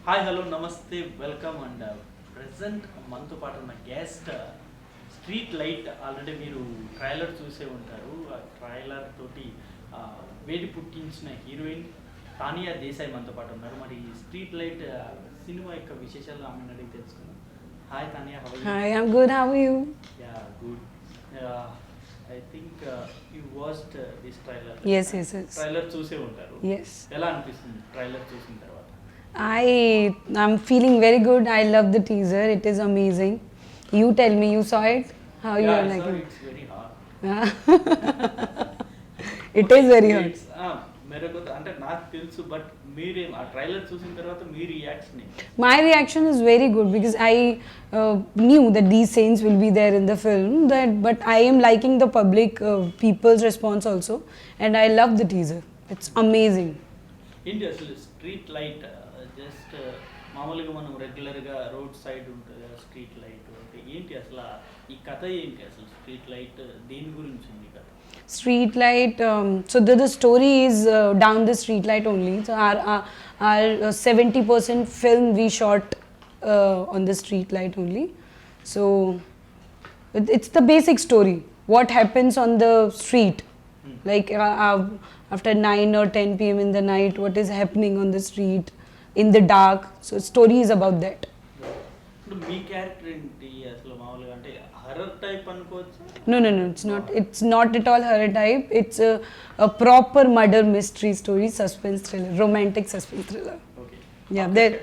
Hi hello నమస్తే welcome and present మనతో పాటు ఉన్న గెస్ట్ స్ట్రీట్ లైట్ ఆల్రెడీ మీరు ట్రైలర్ చూసే ఉంటారు. ఆ ట్రైలర్ తోటి వేడి పుట్టించిన హీరోయిన్ తానియా దేశాయ్ మనతో పాటు ఉన్నారు. మరి స్ట్రీట్ లైట్ సినిమా యొక్క విశేషాలు ఆమెను అడిగి తెలుసుకుందాం. Hi Tanya, how are you? Hi, I'm good. How are you? Yeah good. I think you watched this trailer. Yes. Trailer చూసే ఉంటారు. Yes. ఎలా అనిపిస్తుంది ట్రైలర్ చూసిన తర్వాత? I'm feeling very good. I love the teaser. It is amazing. You tell me, you saw it? How you are liking it? It's very hard. It is very hard. మెరగొద్ద అంటే నాకు తెలుసు, but మీరేం ఆ trailer చూసిన తర్వాత మీ reaction ఏంటి? My reaction is very good because I knew that these scenes will be there in the film. But I am liking the public people's response also, and I love the teaser. It's amazing. ఏంటి అసలు street light? Just మామూలుగా మనం రెగ్యులర్గా road side ఉంటుంది street light అంటే ఏంటి అసలు ఈ కథ ఏంటి? అసలు స్ట్రీట్ లైట్ దేని గురించి ఉంది కథ? Street light. So the story is down the street light only. So our 70% film we shot on the street light only. So it's the basic story. What happens on the street, like after 9 or 10 p.m. in the night, what is happening on the street in the dark. So story is about that. ఇప్పుడు మీ character ఏంటి అసలు? మామూలుగా అంటే horror type అనుకోవచ్చు? No, it's not at all horror type. It's a proper murder mystery story, suspense thriller, romantic suspense thriller. Okay. Yeah, there.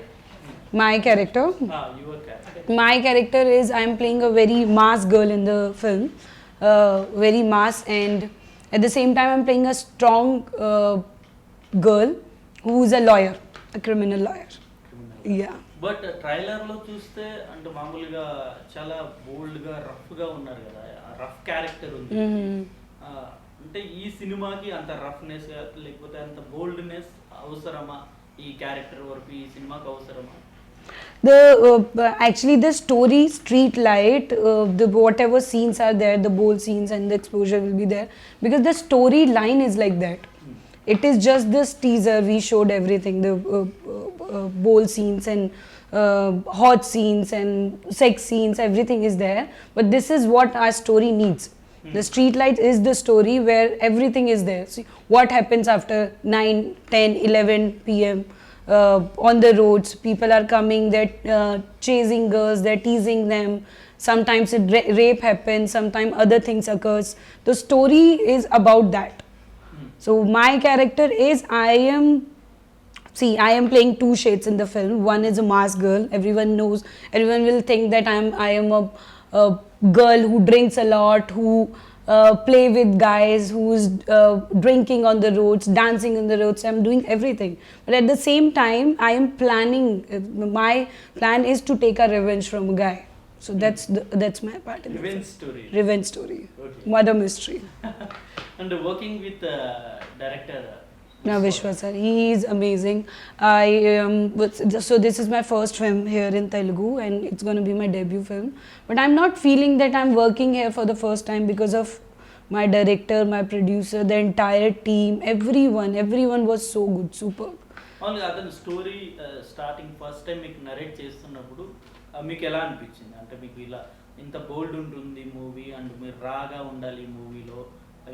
My character. Your character. My character is I'm playing a very mass girl in the film, very mass, and at the same time I'm playing a strong girl who's a lawyer, a criminal lawyer. Yeah. But ట్రైలర్లో చూస్తే అంటే మామూలుగా చాలా బోల్డ్గా రఫ్గా ఉన్నారు కదా, rough character ఉంది. అంటే ఈ సినిమాకి అంత రఫ్నెస్ లేకపోతే అంత బోల్డ్నెస్ అవసరమా? ఈ క్యారెక్టర్ వరకు ఈ సినిమాకి అవసరమా? Actually the story Street Light, the whatever scenes are there, the bold scenes and the exposure will be there because the storyline is like that. It is just this teaser we showed everything, the bold scenes and hot scenes and sex scenes, everything is there, but this is what our story needs. The Street Light is the story where everything is there. See what happens after 9, 10, 11 p.m. On the roads, people are coming, they're chasing girls, they're teasing them. Sometimes rape happens, sometimes other things occurs. The story is about that. So my character is I am playing two shades in the film. One is a mass girl. Everyone knows. Everyone will think that I am a girl who drinks a lot, who play with guys, who's drinking on the roads, dancing on the roads. I'm doing everything. But at the same time, I am planning. My plan is to take a revenge from a guy. So that's my part in the film. Revenge story. Okay. Murder mystery. And working with director Vishwa sir, he is amazing. So this is my first film here in Telugu and it's going to be my debut film. But I'm not feeling that I'm working here for the first time because of my director, my producer, the entire team, everyone was so good, superb. Only అతను story starting first time మీకు narrate చేస్తున్నప్పుడు మీకు ఎలా అనిపించింది? అంటే మీకు ఇలా ఇంత బోల్డ్ ఉంటుంది మూవీ అండ్ మీరు రాగా ఉండాలి ఈ మూవీలో,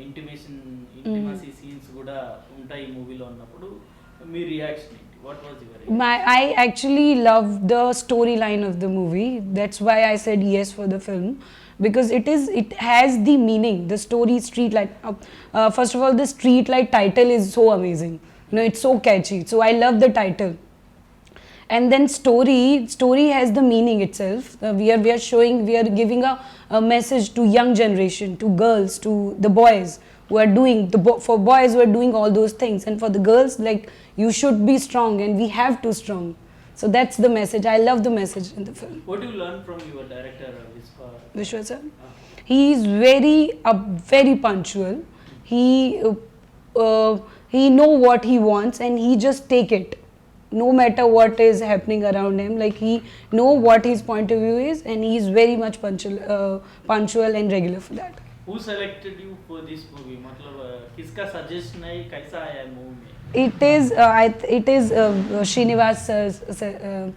ఇంటిమసీ సీన్స్ కూడా ఉంటాయి ఈ మూవీలో ఉన్నప్పుడు మీ రియాక్షన్ ఏంటి? What was your? I actually love the storyline of the movie. That's why I said yes for the film because it has the meaning. The story Street Light. First of all, the Street Light title is so amazing. You know, it's so catchy. So I love the title. And then story has the meaning itself. We are giving a message to young generation, to girls, to the boys who are doing for boys who are doing all those things, and for the girls, like, you should be strong and we have to strong. So that's the message. I love the message in the film. What do you learn from your director Vishwa sir? He is very punctual. He know what he wants and he just take it. No matter what is happening around him, like he know what his point of view is and he is very much punctual and regular for that. Who selected you for this movie? मतलब किसका suggestion है, कैसा आया movie में? It is Srinivas sir's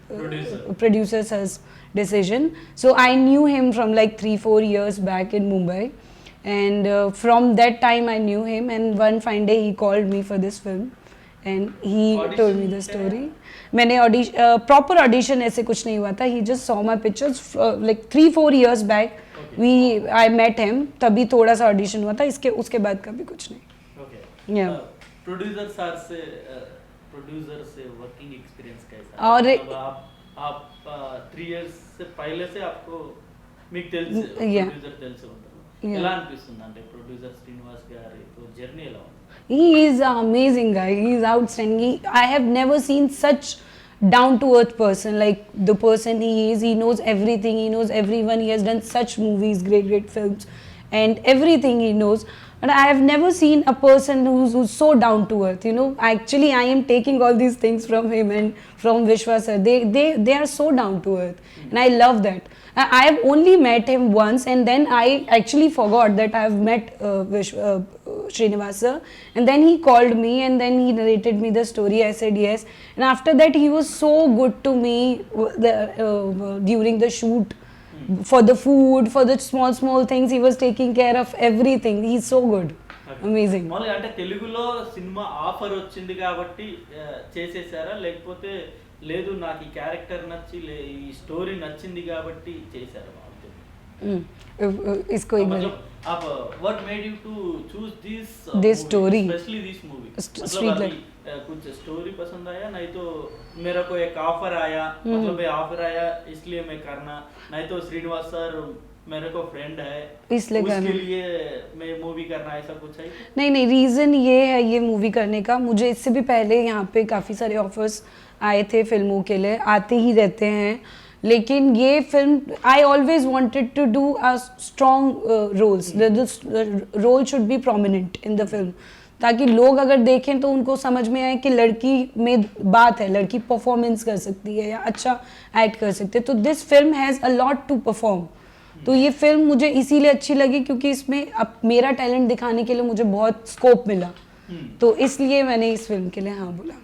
Producer. producer sir's decision. So I knew him from like 3-4 years back in Mumbai, and from that time I knew him. And one fine day he called me for this film, and he told me the story. मैंने proper audition ऐसे कुछ नहीं हुआ था. He just saw my pictures like 3-4 years back. I met him. तभी थोड़ा सा audition हुआ था. उसके बाद का भी कुछ नहीं. Okay. Yeah. प्रोड्यूसर से वर्किंग एक्सपीरियंस कैसा? और आप 3 years से పైలే से आपको మీకు తెలుసు Yeah. ప్రొడ్యూసర్ తెలుసు ఉంటారు. Yeah. ఎలా అనిపిస్తుంది అంటే ప్రొడ్యూసర్ శ్రీనివాస్ గారితో జర్నీ ఎలా ఉంది? He is an amazing guy. He is outstanding. I have never seen such down to earth person, like the person he is. He knows everything. He knows everyone. He has done such movies, great films, and everything he knows. And I have never seen a person who's so down to earth. You know, actually, I am taking all these things from him and from Vishwa sir. They are so down to earth, and I love that. I have only met him once, and then I actually forgot that I have met Srinivas sir. And then he called me, and then he narrated me the story. I said yes, and after that he was so good to me during the shoot. For the food, for the small things, he was taking care of everything. He's so good. Amazing. మామూలుగా అంటే తెలుగులో cinema offer వచ్చింది కాబట్టి చేసేసారా, లేకపోతే లేదు నాకు ఈ character నచ్చి ఈ స్టోరీ నచ్చింది కాబట్టి చేశారా? इसको एक बार आप what made you to choose this This movie, story. especially this movie? Street मतलब light. अभी कुछ स्टोरी पसंद आया, नहीं तो मेरे को एक ऑफर आया, मतलब ये ऑफर आया इसलिए मैं करना, नहीं तो श्रीनिवास सर मेरे को फ्रेंड है इसलिए उसके करना। लिए मैं मूवी करना, ऐसा कुछ है? नहीं, रीज़न ये है ये मूवी करने का. मुझे इससे भी पहले यहाँ पे काफ़ी सारे ऑफर्स आए थे फिल्मों के लिए, आते ही रहते हैं. लेकिन ये film I always wanted to do a strong roles. The role should be prominent in the film, ताकि लोग अगर देखें तो उनको समझ में आए कि लड़की में बात है, लड़की परफॉर्मेंस कर सकती है या अच्छा एक्ट कर सकती है. तो this film has a lot to perform. तो ये फिल्म मुझे इसीलिए अच्छी लगी क्योंकि इसमें अब मेरा टैलेंट दिखाने के लिए मुझे बहुत स्कोप मिला. तो इसलिए मैंने इस फिल्म के लिए हाँ बोला.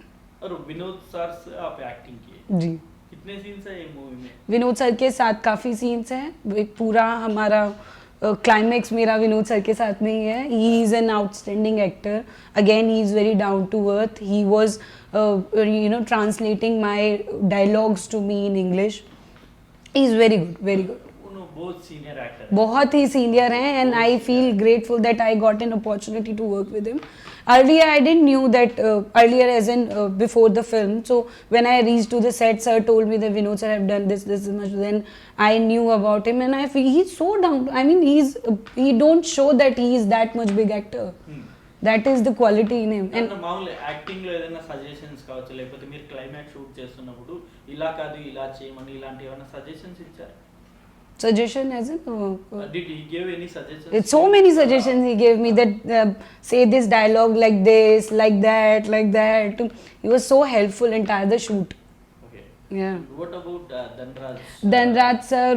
और विनोद सर से आप एक्टिंग किए, जी. कितने सीन्स है ये मूवी में? विनोद सर के साथ काफ़ी सीन्स हैं. एक पूरा हमारा क्लाइमैक्स मेरा विनोद सर के साथ में ही है. He is an outstanding actor. Again he is very down to earth. He was translating my dialogues to me in English. He is very good, very good. बहुत सीनियर एक्टर, बहुत ही senior हैं, and I feel grateful that I got an opportunity to work with him. Earlier I didn't knew that earlier as in before the film. So when I reached to the set, sir told me that Vinod sir have done this much. Then I knew about him, and I feel he's so down. I mean he don't show that he is that much big actor. That is the quality in him. And మామూలు acting లో ఏదైనా suggestions కావచ్చు, లేకపోతే మీరు climax shoot చేస్తున్నప్పుడు ఇలా కాదు ఇలా చేయమని ఇలాంటి ఏమైనా సజెషన్స్ ఇచ్చారు? suggestion as in Did he give any suggestions? it's so many suggestions he gave me that say this dialogue like this, like that. He was so helpful entire the shoot. Okay. Yeah. What about Dhanraj? Dhanraj sir,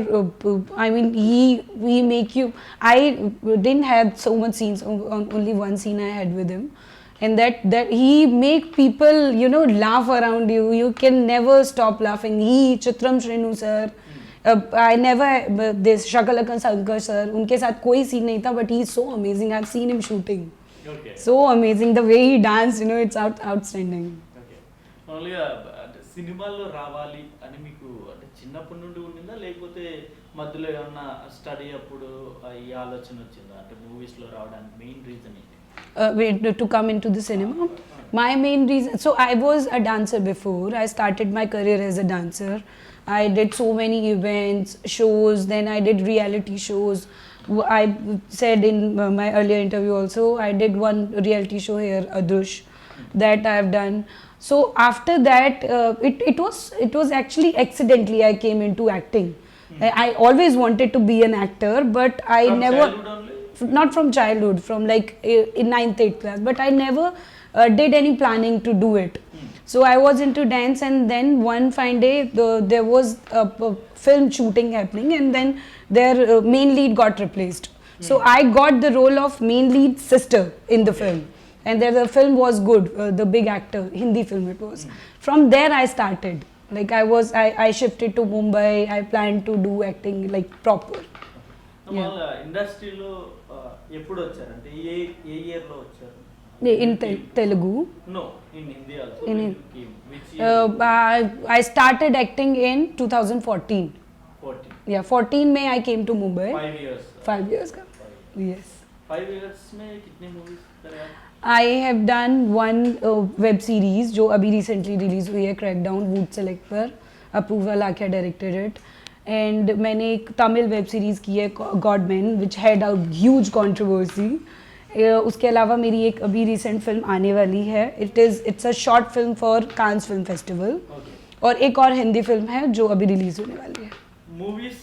I mean he make you. I didn't have so much scenes. Only one scene I had with him, and that he make people laugh around you. You can never stop laughing. He Chitram Shrinu sir. I never this Shakalaka Shankar sir. उनके साथ कोई scene नहीं था, but he is so amazing. I've seen him shooting. Okay. So amazing the way he danced. It's outstanding. Okay. Only సినిమాల్లో రావాలి అని మీకు అంటే చిన్నప్పటి నుండి ఉండిందా, లేకపోతే మధ్యలో ఏమన్నా స్టడీ అప్పుడు ఈ ఆలోచన వచ్చిందా? అంటే మూవీస్ లో రావడానికి మెయిన్ రీజన్ ఏంటి? To come into the cinema. My main reason, so I was a dancer before. I started my career as a dancer. I did so many events, shows, then I did reality shows. I said in my earlier interview also, I did one reality show here, Adrush, that I have done. So after that, it was actually accidentally I came into acting. I always wanted to be an actor, but I From never. childhood only? Not from childhood, from like in 9th 8th class, but I never did any planning to do it. So I was into dance, and then one fine day there was a film shooting happening, and then their main lead got replaced. So I got the role of main lead sister in the film, and the film was good. The big actor, Hindi film it was. From there I started. Like I shifted to Mumbai. I planned to do acting like proper. వాళ్ళ ఇండస్ట్రీలో ఎప్పుడు వచ్చారు అంటే ఏ year లో వచ్చారు? In Telugu. No, in Hindi also. In Which year? I started acting in 2014. 14. Yeah, 14 May I came to Mumbai. 5 years. 5 years का. Yes. 5 years में कितने मूवीज करे आप? I have done one web series जो अभी recently release हुई है, Crackdown, Wood Select पर. Approval आके directed it. And मैंने एक तमिल वेब सीरीज़ की है Godman, which had a huge controversy. उसके अलावा मेरी एक अभी रिसेंट फिल्म आने वाली है. It's a short film for Cannes Film Festival. Okay. और एक और हिंदी फिल्म है जो अभी रिलीज होने वाली है. Movies,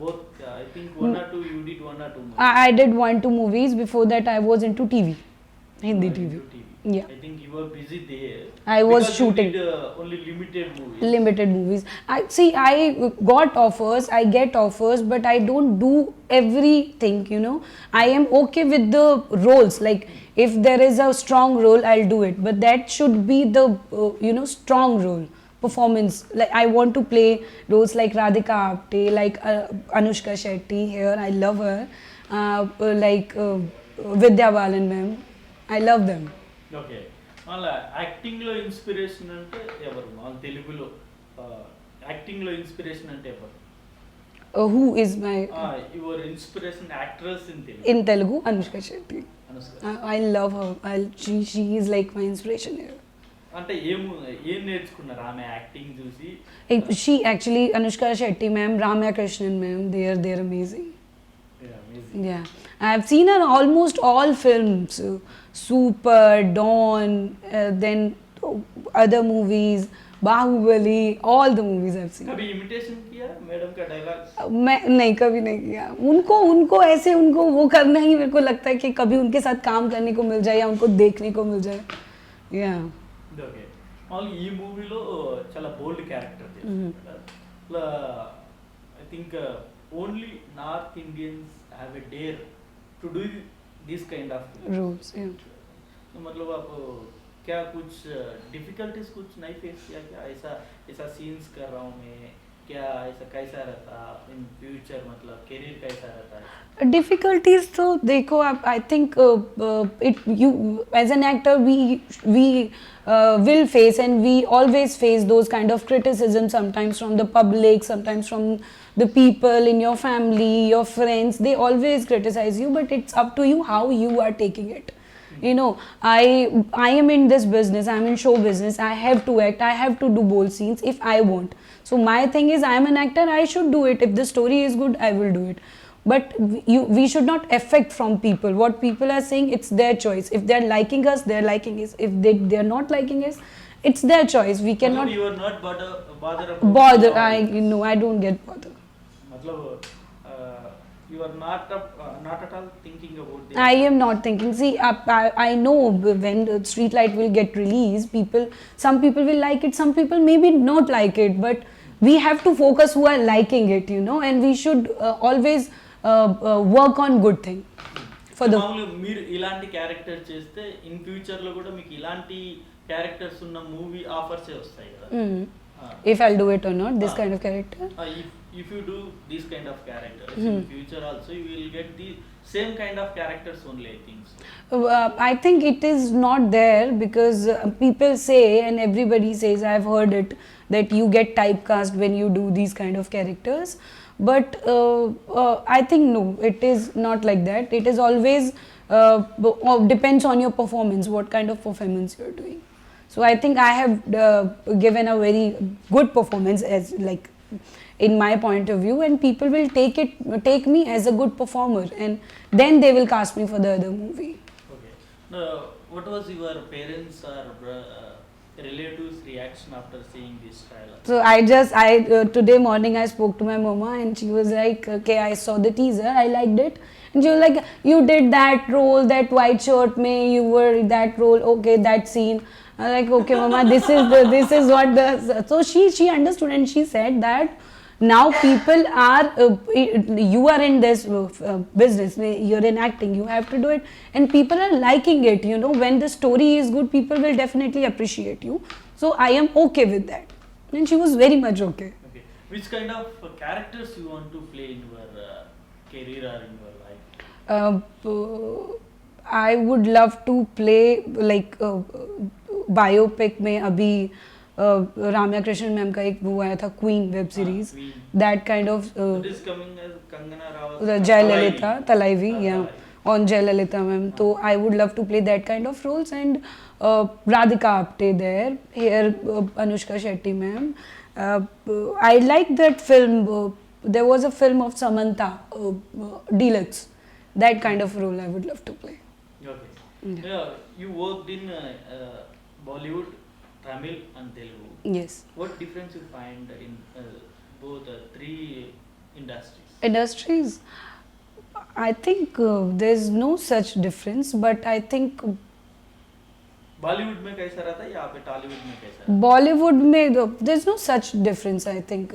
both, I think 1 or 2, you did 1 or 2 movies. I did 1-2 movies. Before that I was into TV, Hindi TV. Into TV. Yeah. I think you were busy there. I was because shooting. You did only limited movies. Limited movies. I got offers, I get offers, but I don't do everything, you know. I am okay with the roles. Like if there is a strong role, I'll do it. But that should be the strong role. Performance. Like I want to play roles like Radhika Apte, like Anushka Shetty here. I love her. Like Vidya Balan ma'am. I love them. Okay, మళ్ళీ యాక్టింగ్లో inspiration అంటే ఎవరు? మన తెలుగులో యాక్టింగ్లో inspiration అంటే ఎవరు? Who is my your inspiration actress in Telugu? in Telugu? Anushka Shetty. Anushka. I love her. She is like my inspiration here. అంటే ఏం నేర్చుకున్నారు ఆమె యాక్టింగ్ చూసి? She actually, Anushka Shetty ma'am, Ramya Krishnan ma'am, they're amazing. Amazing. Yeah, I've seen her almost all films, Super, Dawn, then other movies, Bahubali, all the movies I've seen. कभी imitation किया madam का dialogues? मैं नहीं, कभी नहीं किया. उनको ऐसे उनको वो करना ही मेरे को लगता है कि कभी उनके साथ काम करने को मिल जाए या उनको देखने को मिल जाए. Yeah. ఓకే, మామూలు ఈ మూవీలో చాలా బోల్డ్ character I think only north Indians have a dare to do this kind of Roles, yeah. तो मतलब आप क्या कुछ डिफिकल्टीज कुछ नहीं फेस किया क्या? ऐसा सीन्स कर रहा हूँ मैं, क्या ऐसा कैसा रहता इन फ्यूचर, मतलब करियर कैसा रहता है? Difficulties तो देखो आप, I think you as an actor we will face, and we always face those kind of criticism, sometimes from the public, sometimes from the people in your family, your friends. They always criticize you, but it's up to you how you are taking it. You know, I am in this business, I'm in show business, I have to act, I have to do bold scenes if I want. So my thing is, I am an actor, I should do it. If the story is good, I will do it. But we should not affect from people. What people are saying, it's their choice. If they're liking us, they're liking us. If they're not liking us, it's their choice. We cannot you are not bother bother. I don't get bothered. मतलब you are not at all thinking about this. I am not thinking. See, I know when Streetlight will get released, some people will like it, some people maybe not like it, but we have to focus who are liking it, you know, and we should always work on good thing for the. మామూలుగా మీరు ఇలాంటి character చేస్తే in future లో కూడా మీకు ఇలాంటి characters ఉన్న movie offers వస్తాయి కదా? If I'll do it or not, this kind of character. If you do this kind of characters in future also, you will get the same kind of characters only, I think so. I think it is not there because people say, and everybody says, I've heard it, that you get typecast when you do these kind of characters. But I think no, it is not like that. It is always depends on your performance, what kind of performance you are doing. So I think I have given a very good performance, as like in my point of view, and people will take me as a good performer, and then they will cast me for the other movie. Okay. Now, what was your parents or relatives' reaction after seeing this trailer? So today morning I spoke to my mama, and she was like, okay, I saw the teaser, I liked it. And she was like, you did that role, that white shirt mein, you were that role, okay, that scene. I was like, okay mama, this is what the. So she understood, and she said that Now people are you are in this business, you're in acting, you have to do it, and people are liking it. You know, when the story is good, people will definitely appreciate you. So I am okay with that, and she was very much okay. Okay. Which kind of characters you want to play in your career or in your life? I would love to play like biopic में अभी Ramya Krishnan ma'am का एक वो आया था queen web series, Queen. That kind of It is coming as Kangana Ranaut. Jayalalithaa Thalaivi या Talaivi. on Jayalalithaa ma'am. तो I would love to play that kind of roles, and Radhika Apte there, here Anushka Shetty ma'am. I like that film. There was a film of Samantha, Deluxe. That kind of role I would love to play. Okay. Yeah, you worked in Bollywood, Tamil and Telugu. Yes. What difference you find in both three industries? Industries, I think there's no such difference, but I think Bollywood में कैसा रहता है, यहाँ पे टॉलीवुड में कैसा रहता Bollywood में there's no such difference, I think.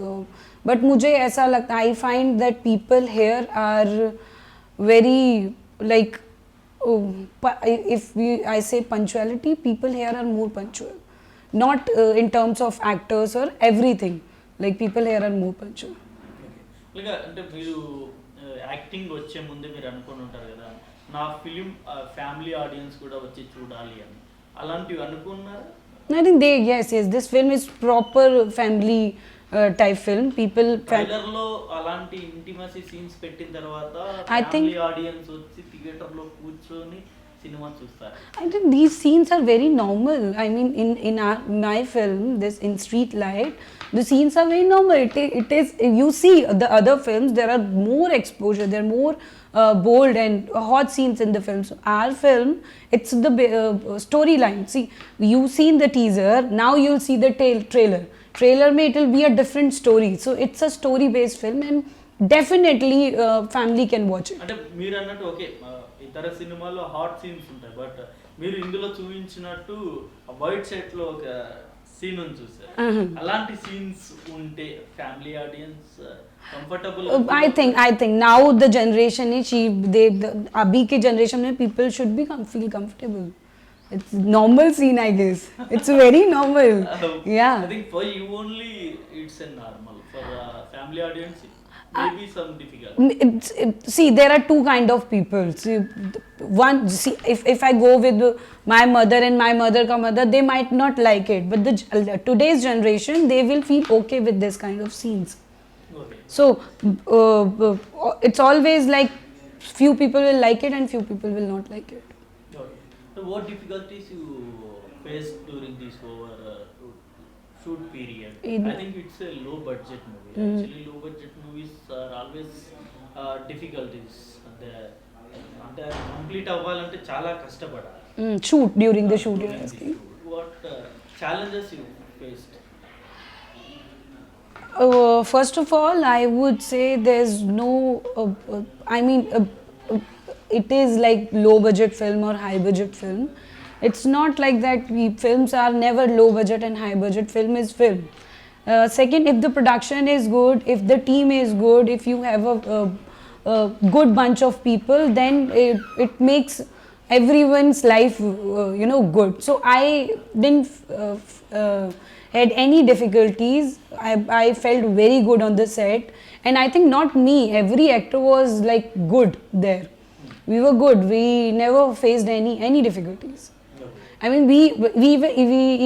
But मुझे ऐसा लगता है, I find that people here are very like, I say punctuality, people here are more punctual. Not in terms of actors or everything. Like people here are more punctual. है? అంటే మీరు acting వచ్చే ముందే మీరు అనుకుని ఉంటారు కదా, నా ఫిలిం ఫ్యామిలీ ఆడియన్స్ కూడా వచ్చి చూడాలి అని, అలాంటివి అనుకున్నారా? I think yes, this film is proper family type film. People, trailer లో అలాంటి ఇంటిమసీ సీన్స్ పెట్టిన తర్వాత I think- ఫ్యామిలీ ఆడియన్స్ వచ్చి థియేటర్ లో కూర్చొని సినిమా చూస్తారు. I think these scenes are very normal. I mean, in my film, this in Street Light, the scenes are very normal. It is, you see the other films, there are more exposure, there are more bold and hot scenes in the film. So our film, it's the storyline. See, you've seen the teaser, now you'll see the trailer. Trailer mein it will be a different story. So it's a story based film, and definitely family can watch it. అంటే మీరు అన్నట్టు okay, ఇతర సినిమాల్లో hot scenes ఉంటాయి, but మీరు ఇందులో చూపించినట్టు white set లో ఒక సీన్ ఉంది చూసారు, అలాంటి సీన్స్ ఉంటే family audience comfortable. I think now the generation is the abhi ke generation mein people should be feel comfortable. It's normal scene, I guess. It's very normal. Yeah. I think for you only it's a normal, for family audience maybe some difficult. See, there are two kind of people. See, one, see, if I go with my mother and my mother ka mother, they might not like it, but today's generation, they will feel okay with this kind of scenes. Okay. So it's always like few people will like it and few people will not like it. Okay. So what difficulties you faced during this shoot period? I think it's a low budget movie. Actually, low budget movies are always difficulties. అంటే complete అవ్వాలంటే చాలా కష్టపడాలి. Shoot, during the shoot, you're During the asking. shoot. What challenges you faced? First of all, I would say there's no, I mean, it is like low budget film or high budget film. It's not like that. Films are never low budget and high budget. Film is film. Second, if the production is good, if the team is good, if you have a good bunch of people, then it makes everyone's life, good. So I didn't had any difficulties. I felt very good on the set, and I think not me, every actor was like good there. We were good. We never faced any difficulties. I mean, we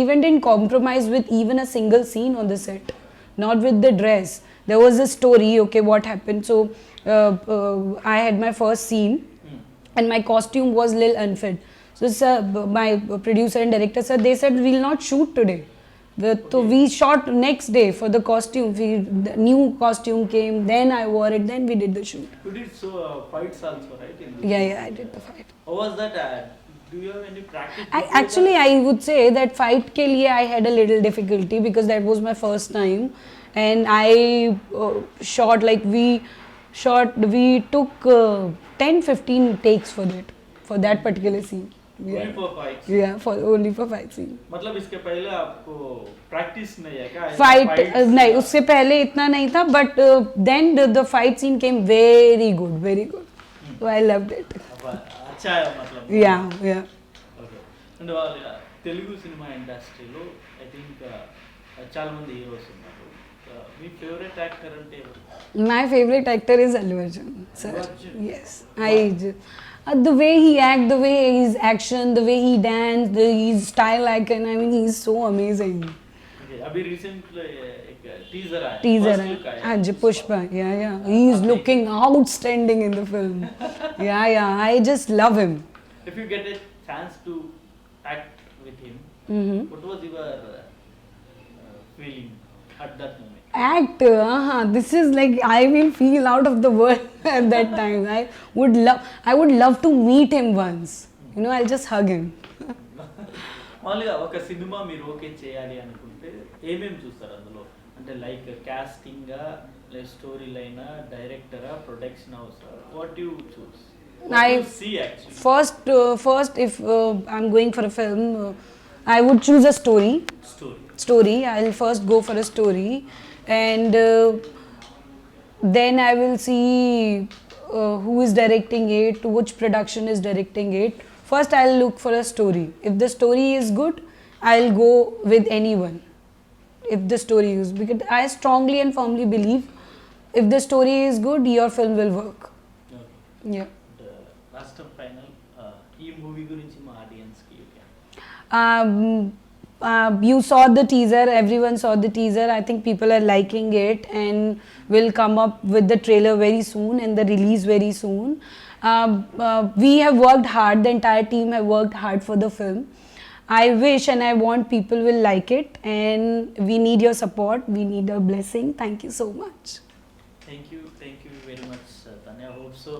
even didn't compromise with even a single scene on the set. Not with the dress. There was a story. Okay, what happened? So I had my first scene, and my costume was little unfit. So sir, my producer and director said, they said we'll not shoot today. So we shot next day for the costume. The new costume came, then I wore it, then we did the shoot. You did fights also, right? Yeah, I did the fight. How was that? Do you have any practice? Actually, I would say that fight ke liye I had a little difficulty because that was my first time, and I shot like we took 10-15 takes for that particular scene. Only for fights. Yeah, for only for fight scene. मतलब इसके पहले आपको practice नहीं है क्या? Fight Fights, नहीं, उससे पहले इतना नहीं था, but then the fight scene came very good. So I loved it. अच्छा है मतलब. Yeah. ఓకే. అండ్ వాళ్ళ తెలుగు సినిమా ఇండస్ట్రీలో ఐ థింక్ చాలా మంది హీరోస్ ఉన్నారు. మీ ఫేవరెట్ యాక్టర్ అంటే ఎవరు? My favorite actor is Allu Arjun, sir. Allu Arjun? Yes. The way he act, the way his action, the way he dance, his style icon, I mean, he's so amazing. Okay, अभी recently एक teaser आया. Teaser, First look आया. हाँ जी, Pushpa, yeah. He is looking outstanding in the film. Yeah, I just love him. If you get a chance to act with him, what was your feeling at that moment? Act, this is like I will feel out of the world at that time. I would love to meet him once. You know, I'll just hug him. మామూలుగా ఒక cinema మీరు okay చేయాలి అనుకుంటే ఏమేమి చూస్తారు అందులో? అంటే like కాస్టింగా, లేదా స్టోరీ లైనా, డైరెక్టరా, production house, what you choose? See actually. First, if I'm going for a film, I would choose a story. I'll first go for a story, and then I will see who is directing it, which production is directing it. First, I'll look for a story. If the story is good, I'll go with anyone. If the story is, because I strongly and firmly believe, if the story is good, your film will work. Okay. Yeah. Last final ఈ movie గురించి మా audience కి You saw the teaser, everyone saw the teaser. I think people are liking it, and will come up with the trailer very soon and the release very soon. We have worked hard, the entire team have worked hard for the film. I wish and I want people will like it, and we need your support, we need a blessing. Thank you so much. Thank you very much Tanya. Hope so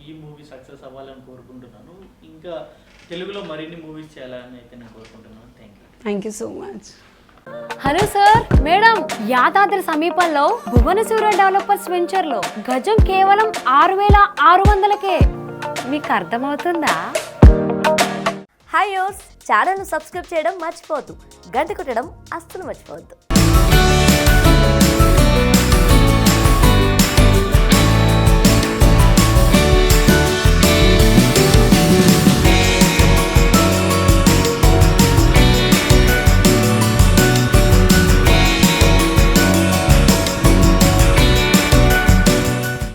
ఈ movie success అవ్వాలని కోరుకుంటున్నాను. ఇంకా తెలుగులో మరిన్ని movies చేయాలని అయితే నేను కోరుకుంటున్నాను. Thank you so much. Hello sir, madam, Yadadri సమీపంలో భువనసూర డెవలపర్స్ వెంచర్లో గజం కేవలం 6,600కే. మీకు అర్థమవుతుందా? హాయ్ యోర్స్, ఛానల్ను సబ్స్క్రైబ్ చేయడం మర్చిపోవద్దు, గంట కొట్టడం అస్సలు మర్చిపోవద్దు.